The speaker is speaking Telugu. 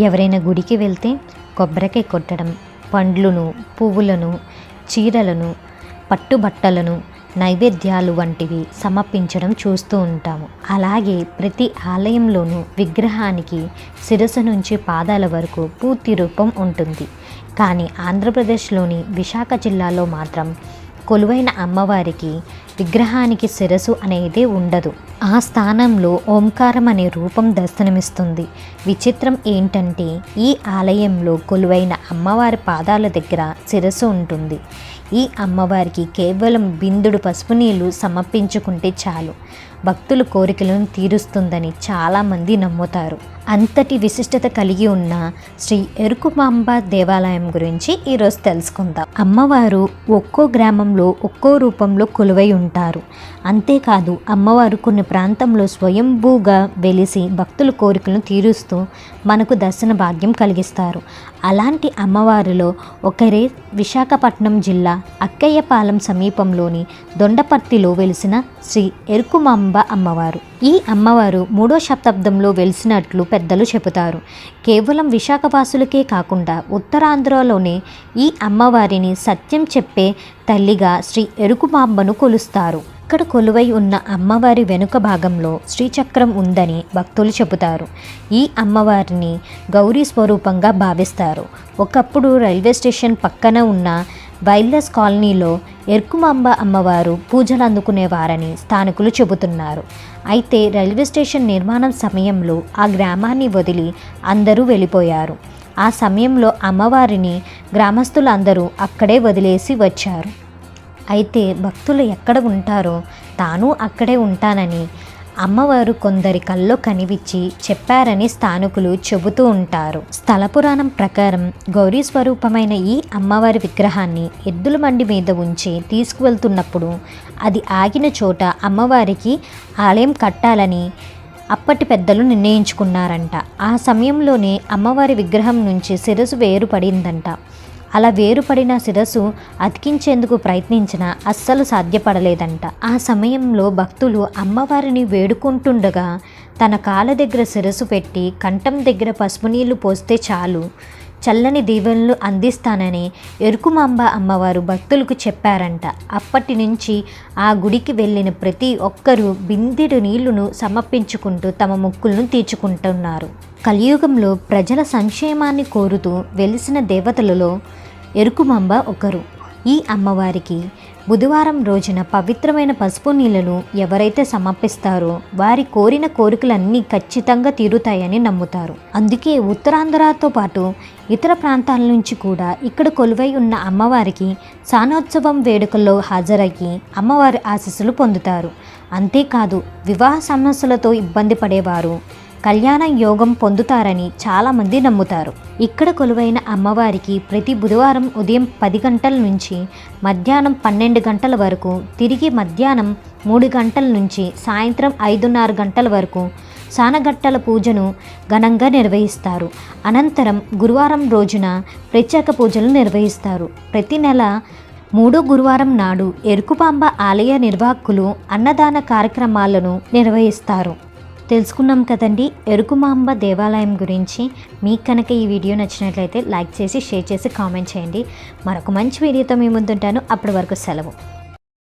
ఎవరైనా గుడికి వెళ్తే కొబ్బరికాయ కొట్టడం, పండ్లను, పువ్వులను, చీరలను, పట్టుబట్టలను, నైవేద్యాలు వంటివి సమర్పించడం చూస్తూ ఉంటాము. అలాగే ప్రతి ఆలయంలోనూ విగ్రహానికి శిరస్సు నుంచి పాదాల వరకు పూర్తి రూపం ఉంటుంది. కానీ ఆంధ్రప్రదేశ్లోని విశాఖ జిల్లాలో మాత్రం కొలువైన అమ్మవారికి విగ్రహానికి శిరస్సు అనేది ఉండదు. ఆ స్థానంలో ఓంకారం అనే రూపం దర్శనమిస్తుంది. విచిత్రం ఏంటంటే ఈ ఆలయంలో కొలువైన అమ్మవారి పాదాల దగ్గర శిరస్సు ఉంటుంది. ఈ అమ్మవారికి కేవలం బిందుడు పసుపు నీళ్లు సమర్పించుకుంటే చాలు భక్తుల కోరికలను తీరుస్తుందని చాలామంది నమ్ముతారు. అంతటి విశిష్టత కలిగి ఉన్న శ్రీ ఎరుకుమాంబ దేవాలయం గురించి ఈరోజు తెలుసుకుందాం. అమ్మవారు ఒక్కో గ్రామంలో ఒక్కో రూపంలో కొలువై ఉంటారు. అంతేకాదు అమ్మవారు కొన్ని ప్రాంతంలో స్వయంభూగా వెలిసి భక్తుల కోరికలను తీరుస్తూ మనకు దర్శన భాగ్యం కలిగిస్తారు. అలాంటి అమ్మవారిలో ఒకరే విశాఖపట్నం జిల్లా అక్కయ్యపాలెం సమీపంలోని దొండపర్తిలో వెలిసిన శ్రీ ఎరుకుమాంబ అమ్మవారు. ఈ అమ్మవారు 3వ శతాబ్దంలో వెలిసినట్లు పెద్దలు చెబుతారు. కేవలం విశాఖవాసులకే కాకుండా ఉత్తరాంధ్రలోనే ఈ అమ్మవారిని సత్యం చెప్పే తల్లిగా శ్రీ ఎరుకుమాంబను కొలుస్తారు. ఇక్కడ కొలువై ఉన్న అమ్మవారి వెనుక భాగంలో శ్రీచక్రం ఉందని భక్తులు చెబుతారు. ఈ అమ్మవారిని గౌరీ స్వరూపంగా భావిస్తారు. ఒకప్పుడు రైల్వే స్టేషన్ పక్కన ఉన్న వైల్డ్లెస్ కాలనీలో ఎరుకుమాంబ అమ్మవారు పూజలు అందుకునేవారని స్థానికులు చెబుతున్నారు. అయితే రైల్వే స్టేషన్ నిర్మాణం సమయంలో ఆ గ్రామాన్ని వదిలి అందరూ వెళ్ళిపోయారు. ఆ సమయంలో అమ్మవారిని గ్రామస్తులందరూ అక్కడే వదిలేసి వచ్చారు. అయితే భక్తులు ఎక్కడ ఉంటారో తాను అక్కడే ఉంటానని అమ్మవారు కొందరి కల్లో కనిపించి చెప్పారని స్థానికులు చెబుతూ ఉంటారు. స్థల పురాణం ప్రకారం గౌరీ స్వరూపమైన ఈ అమ్మవారి విగ్రహాన్ని ఎద్దుల బండి మీద ఉంచి తీసుకువెళ్తున్నప్పుడు అది ఆగిన చోట అమ్మవారికి ఆలయం కట్టాలని అప్పటి పెద్దలు నిర్ణయించుకున్నారంట. ఆ సమయంలోనే అమ్మవారి విగ్రహం నుంచి శిరస్సు వేరుపడిందంట. అలా వేరుపడిన శిరస్సు అతికించేందుకు ప్రయత్నించినా అస్సలు సాధ్యపడలేదంట. ఆ సమయంలో భక్తులు అమ్మవారిని వేడుకుంటుండగా తన కాళ్ళ దగ్గర శిరస్సు పెట్టి కంఠం దగ్గర పసుపు నీళ్లు పోస్తే చాలు చల్లని దీవెనలు అందిస్తానని ఎరుకుమాంబ అమ్మవారు భక్తులకు చెప్పారంట. అప్పటి నుంచి ఆ గుడికి వెళ్ళిన ప్రతి ఒక్కరూ బిందెడు నీళ్లను సమర్పించుకుంటూ తమ మొక్కులను తీర్చుకుంటున్నారు. కలియుగంలో ప్రజల సంక్షేమాన్ని కోరుతూ వెలిసిన దేవతలలో ఎరుకుమాంబ ఒకరు. ఈ అమ్మవారికి బుధవారం రోజున పవిత్రమైన పసుపు నీళ్లను ఎవరైతే సమర్పిస్తారో వారి కోరిన కోరికలన్నీ ఖచ్చితంగా తీరుతాయని నమ్ముతారు. అందుకే ఉత్తరాంధ్రతో పాటు ఇతర ప్రాంతాల నుంచి కూడా ఇక్కడ కొలువై ఉన్న అమ్మవారికి సానోత్సవం వేడుకల్లో హాజరయ్యి అమ్మవారి ఆశీస్సులు పొందుతారు. అంతేకాదు వివాహ సమస్యలతో ఇబ్బంది పడేవారు కళ్యాణ యోగం పొందుతారని చాలామంది నమ్ముతారు. ఇక్కడ కొలువైన అమ్మవారికి ప్రతి బుధవారం ఉదయం 10 గంటల నుంచి మధ్యాహ్నం 12 గంటల వరకు, తిరిగి మధ్యాహ్నం 3 గంటల నుంచి సాయంత్రం 5:30 గంటల వరకు సానగట్టల పూజను ఘనంగా నిర్వహిస్తారు. అనంతరం గురువారం రోజున ప్రత్యేక పూజలు నిర్వహిస్తారు. ప్రతి నెల 3వ గురువారం నాడు ఎరుకుమాంబ ఆలయ నిర్వాహకులు అన్నదాన కార్యక్రమాలను నిర్వహిస్తారు. తెలుసుకున్నాం కదండి ఎరుకుమాంబ దేవాలయం గురించి. మీకు కనుక ఈ వీడియో నచ్చినట్లయితే లైక్ చేసి షేర్ చేసి కామెంట్ చేయండి. మరొక మంచి వీడియోతో మీ ముందుంటాను. అప్పటి వరకు సెలవు.